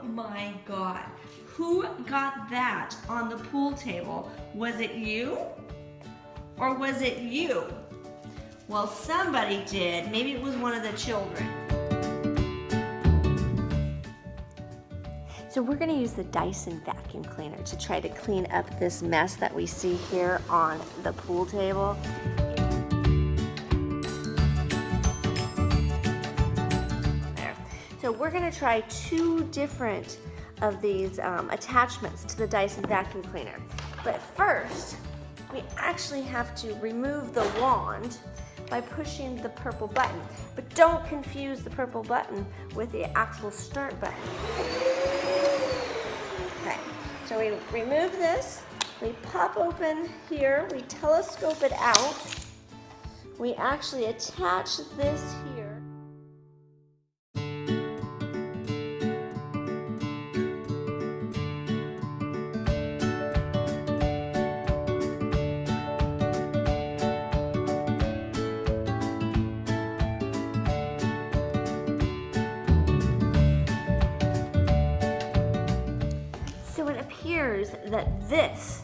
my God. Who got that on the pool table? Was it you? Or was it you? Well, somebody did. Maybe it was one of the children. So we're gonna use the Dyson vacuum cleaner to try to clean up this mess that we see here on the pool table. There. So we're gonna try 2 different of these attachments to the Dyson vacuum cleaner. But first, we actually have to remove the wand by pushing the purple button. But don't confuse the purple button with the actual start button. Okay, so we remove this, we pop open here, we telescope it out, we actually attach this here. So it appears that this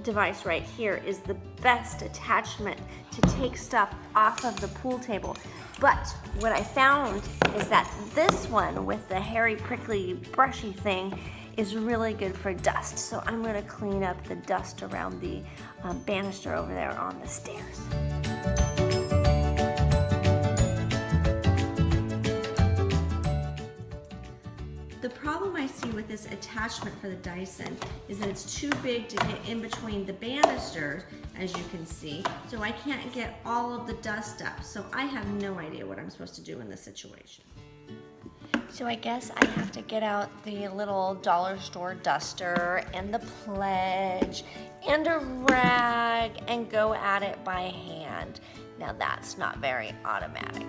device right here is the best attachment to take stuff off of the pool table. But what I found is that this one with the hairy, prickly, brushy thing is really good for dust. So I'm gonna clean up the dust around the banister over there on the stairs. The problem I see with this attachment for the Dyson is that it's too big to get in between the banisters, as you can see, so I can't get all of the dust up. So I have no idea what I'm supposed to do in this situation. So I guess I have to get out the little dollar store duster and the pledge and a rag and go at it by hand. Now that's not very automatic.